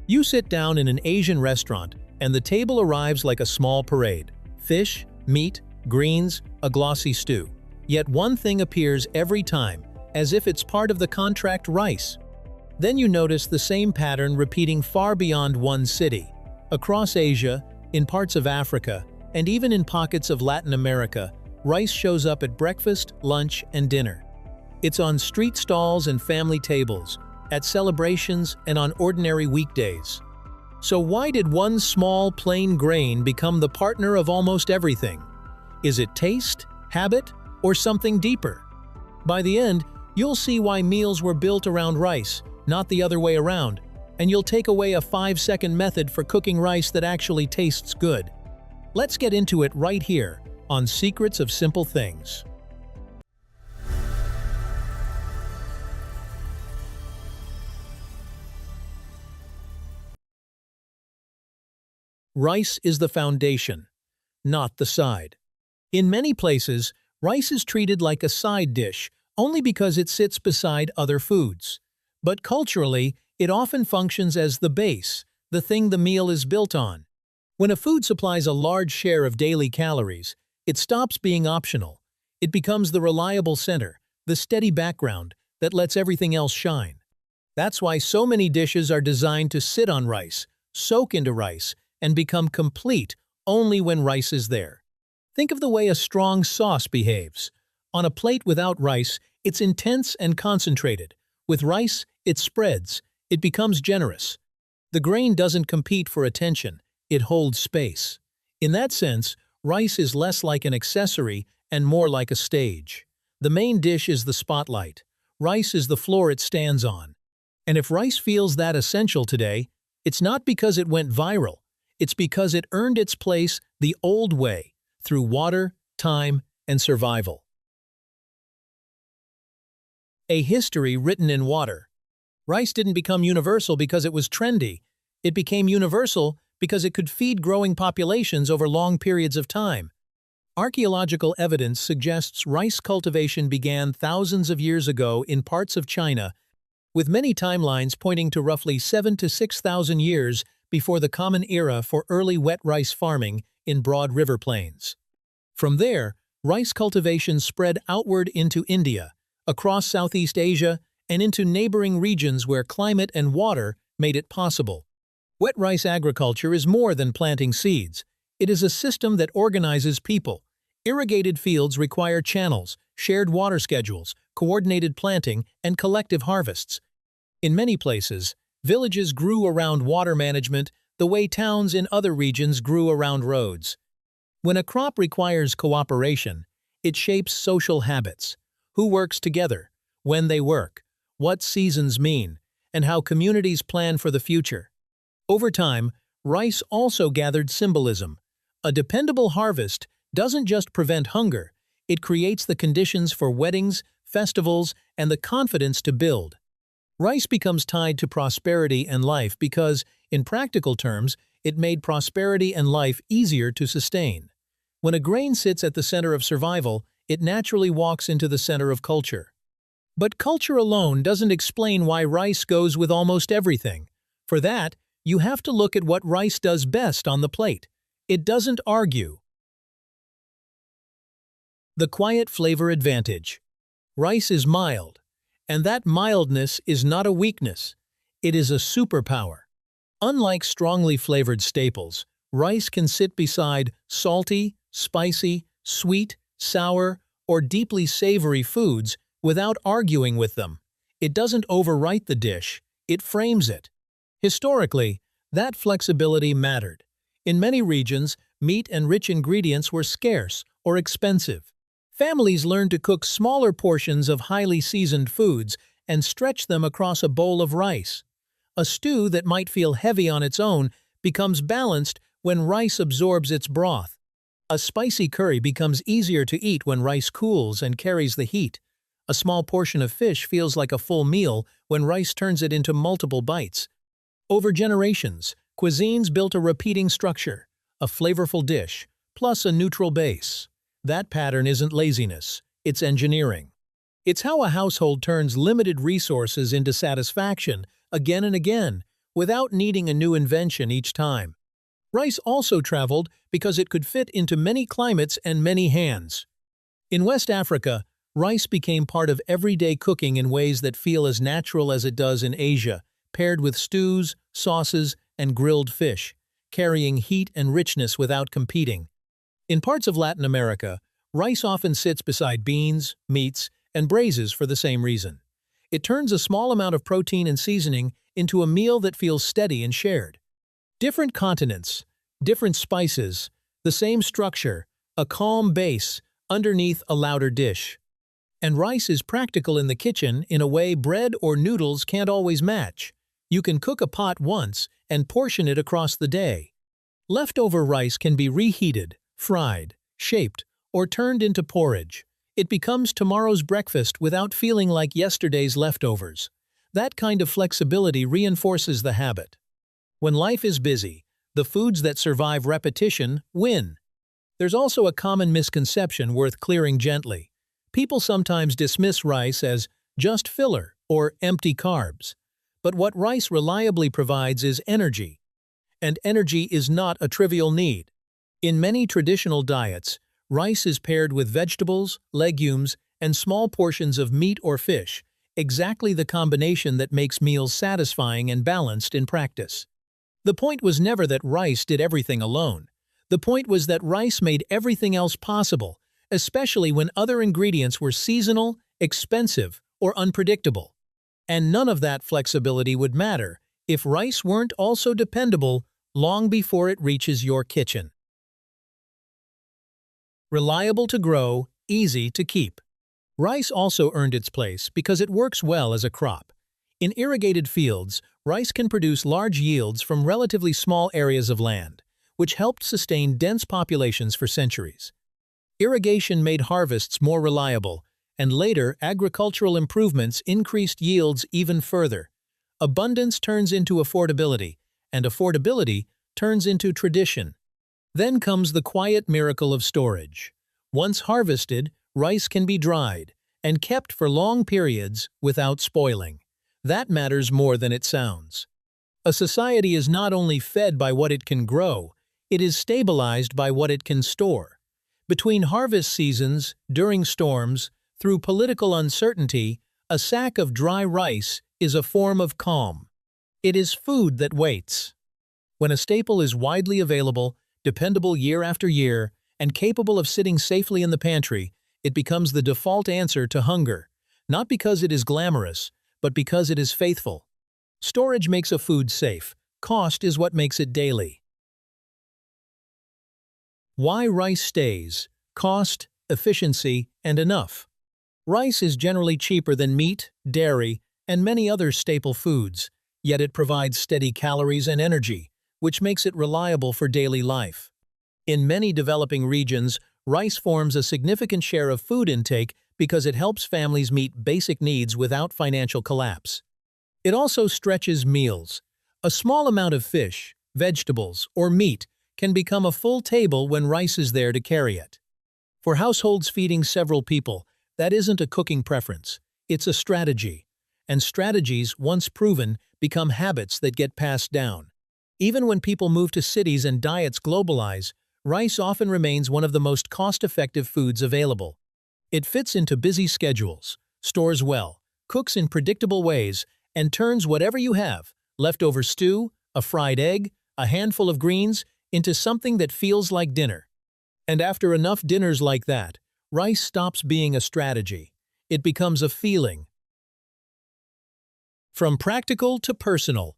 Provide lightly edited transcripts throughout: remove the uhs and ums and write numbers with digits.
You sit down in an Asian restaurant, and the table arrives like a small parade. Fish, meat, greens, a glossy stew. Yet one thing appears every time, as if it's part of the contract: rice. Then you notice the same pattern repeating far beyond one city. Across Asia, in parts of Africa, and even in pockets of Latin America, rice shows up at breakfast, lunch, and dinner. It's on street stalls and family tables, at celebrations, and on ordinary weekdays. So why did one small, plain grain become the partner of almost everything? Is it taste, habit, or something deeper? By the end, you'll see why meals were built around rice, not the other way around, and you'll take away a 5-second method for cooking rice that actually tastes good. Let's get into it right here on Secrets of Simple Things. Rice is the foundation, not the side. In many places, rice is treated like a side dish only because it sits beside other foods. But culturally, it often functions as the base, the thing the meal is built on. When a food supplies a large share of daily calories, it stops being optional. It becomes the reliable center, the steady background that lets everything else shine. That's why so many dishes are designed to sit on rice, soak into rice, and become complete only when rice is there. Think of the way a strong sauce behaves. On a plate without rice, it's intense and concentrated. With rice, it spreads. It becomes generous. The grain doesn't compete for attention. It holds space. In that sense, rice is less like an accessory and more like a stage. The main dish is the spotlight. Rice is the floor it stands on. And if rice feels that essential today, it's not because it went viral. It's because it earned its place the old way, through water, time, and survival. A history written in water. Rice didn't become universal because it was trendy. It became universal because it could feed growing populations over long periods of time. Archaeological evidence suggests rice cultivation began thousands of years ago in parts of China, with many timelines pointing to roughly 7,000 to 6,000 years before the common era for early wet rice farming in broad river plains. From there, rice cultivation spread outward into India, across Southeast Asia, and into neighboring regions where climate and water made it possible. Wet rice agriculture is more than planting seeds. It is a system that organizes people. Irrigated fields require channels, shared water schedules, coordinated planting, and collective harvests. In many places, villages grew around water management the way towns in other regions grew around roads. When a crop requires cooperation, it shapes social habits. Who works together, when they work, what seasons mean, and how communities plan for the future. Over time, rice also gathered symbolism. A dependable harvest doesn't just prevent hunger, it creates the conditions for weddings, festivals, and the confidence to build. Rice becomes tied to prosperity and life because, in practical terms, it made prosperity and life easier to sustain. When a grain sits at the center of survival, it naturally walks into the center of culture. But culture alone doesn't explain why rice goes with almost everything. For that, you have to look at what rice does best on the plate. It doesn't argue. The quiet flavor advantage. Rice is mild. And that mildness is not a weakness. It is a superpower. Unlike strongly flavored staples, rice can sit beside salty, spicy, sweet, sour, or deeply savory foods without arguing with them. It doesn't overwrite the dish, it frames it. Historically, that flexibility mattered. In many regions, meat and rich ingredients were scarce or expensive. Families learned to cook smaller portions of highly seasoned foods and stretch them across a bowl of rice. A stew that might feel heavy on its own becomes balanced when rice absorbs its broth. A spicy curry becomes easier to eat when rice cools and carries the heat. A small portion of fish feels like a full meal when rice turns it into multiple bites. Over generations, cuisines built a repeating structure, a flavorful dish, plus a neutral base. That pattern isn't laziness, it's engineering. It's how a household turns limited resources into satisfaction again and again, without needing a new invention each time. Rice also traveled because it could fit into many climates and many hands. In West Africa, rice became part of everyday cooking in ways that feel as natural as it does in Asia, paired with stews, sauces, and grilled fish, carrying heat and richness without competing. In parts of Latin America, rice often sits beside beans, meats, and braises for the same reason. It turns a small amount of protein and seasoning into a meal that feels steady and shared. Different continents, different spices, the same structure, a calm base underneath a louder dish. And rice is practical in the kitchen in a way bread or noodles can't always match. You can cook a pot once and portion it across the day. Leftover rice can be reheated, fried, shaped, or turned into porridge. It becomes tomorrow's breakfast without feeling like yesterday's leftovers. That kind of flexibility reinforces the habit. When life is busy, the foods that survive repetition win. There's also a common misconception worth clearing gently. People sometimes dismiss rice as just filler or empty carbs. But what rice reliably provides is energy. And energy is not a trivial need. In many traditional diets, rice is paired with vegetables, legumes, and small portions of meat or fish, exactly the combination that makes meals satisfying and balanced in practice. The point was never that rice did everything alone. The point was that rice made everything else possible, especially when other ingredients were seasonal, expensive, or unpredictable. And none of that flexibility would matter if rice weren't also dependable long before it reaches your kitchen. Reliable to grow, easy to keep. Rice also earned its place because it works well as a crop. In irrigated fields, rice can produce large yields from relatively small areas of land, which helped sustain dense populations for centuries. Irrigation made harvests more reliable, and later agricultural improvements increased yields even further. Abundance turns into affordability, and affordability turns into tradition. Then comes the quiet miracle of storage. Once harvested, rice can be dried and kept for long periods without spoiling. That matters more than it sounds. A society is not only fed by what it can grow, it is stabilized by what it can store. Between harvest seasons, during storms, through political uncertainty, a sack of dry rice is a form of calm. It is food that waits. When a staple is widely available, dependable year after year, and capable of sitting safely in the pantry, it becomes the default answer to hunger, not because it is glamorous, but because it is faithful. Storage makes a food safe. Cost is what makes it daily. Why rice stays: cost, efficiency, and enough. Rice is generally cheaper than meat, dairy, and many other staple foods, yet it provides steady calories and energy, which makes it reliable for daily life. In many developing regions, rice forms a significant share of food intake because it helps families meet basic needs without financial collapse. It also stretches meals. A small amount of fish, vegetables, or meat can become a full table when rice is there to carry it. For households feeding several people, that isn't a cooking preference, it's a strategy. And strategies, once proven, become habits that get passed down. Even when people move to cities and diets globalize, rice often remains one of the most cost-effective foods available. It fits into busy schedules, stores well, cooks in predictable ways, and turns whatever you have, leftover stew, a fried egg, a handful of greens, into something that feels like dinner. And after enough dinners like that, rice stops being a strategy. It becomes a feeling. From practical to personal.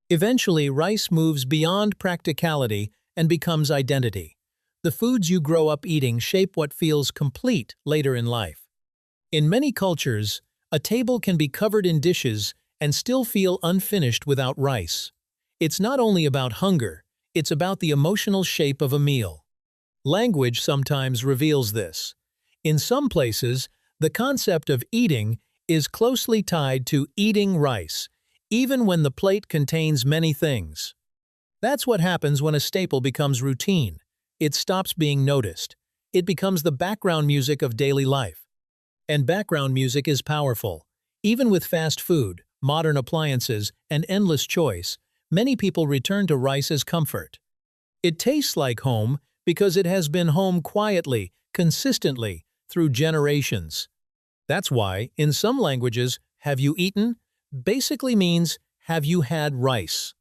Eventually, rice moves beyond practicality and becomes identity. The foods you grow up eating shape what feels complete later in life. In many cultures, a table can be covered in dishes and still feel unfinished without rice. It's not only about hunger, it's about the emotional shape of a meal. Language sometimes reveals this. In some places, the concept of eating is closely tied to eating rice, even when the plate contains many things. That's what happens when a staple becomes routine. It stops being noticed. It becomes the background music of daily life. And background music is powerful. Even with fast food, modern appliances, and endless choice, many people return to rice as comfort. It tastes like home because it has been home quietly, consistently, through generations. That's why, in some languages, "have you eaten" basically means "have you had rice?"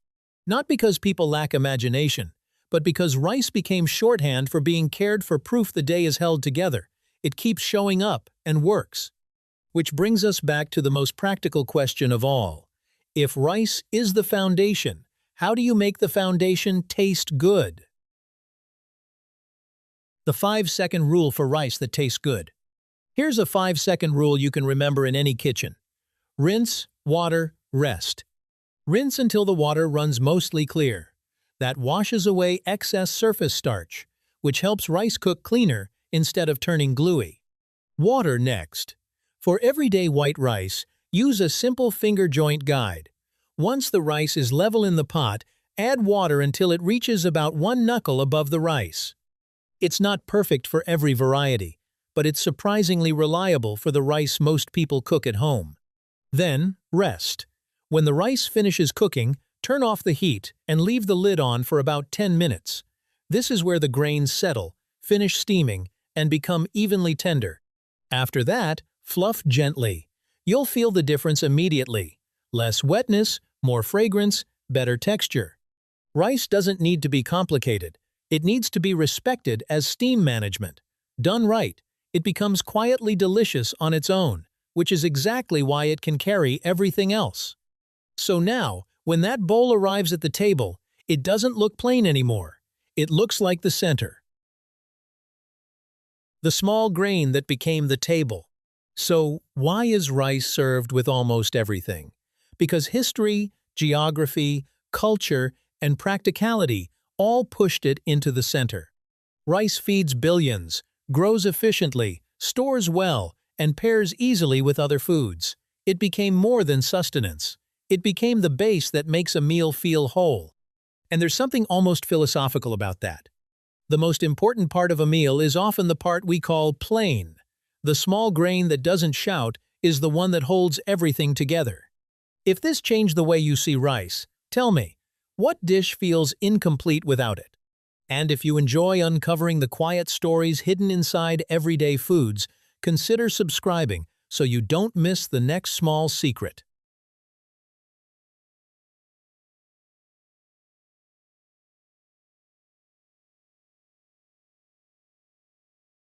Not because people lack imagination, but because rice became shorthand for being cared for, proof the day is held together. It keeps showing up and works. Which brings us back to the most practical question of all. If rice is the foundation, how do you make the foundation taste good? The 5-second rule for rice that tastes good. Here's a 5-second rule you can remember in any kitchen. Rinse, water, rest. Rinse until the water runs mostly clear. That washes away excess surface starch, which helps rice cook cleaner instead of turning gluey. Water next. For everyday white rice, use a simple finger joint guide. Once the rice is level in the pot, add water until it reaches about 1 knuckle above the rice. It's not perfect for every variety, but it's surprisingly reliable for the rice most people cook at home. Then, rest. When the rice finishes cooking, turn off the heat and leave the lid on for about 10 minutes. This is where the grains settle, finish steaming, and become evenly tender. After that, fluff gently. You'll feel the difference immediately. Less wetness, more fragrance, better texture. Rice doesn't need to be complicated. It needs to be respected as steam management. Done right, it becomes quietly delicious on its own, which is exactly why it can carry everything else. So now, when that bowl arrives at the table, it doesn't look plain anymore. It looks like the center. The small grain that became the table. So, why is rice served with almost everything? Because history, geography, culture, and practicality all pushed it into the center. Rice feeds billions, grows efficiently, stores well, and pairs easily with other foods. It became more than sustenance. It became the base that makes a meal feel whole. And there's something almost philosophical about that. The most important part of a meal is often the part we call plain. The small grain that doesn't shout is the one that holds everything together. If this changed the way you see rice, tell me, what dish feels incomplete without it? And if you enjoy uncovering the quiet stories hidden inside everyday foods, consider subscribing so you don't miss the next small secret.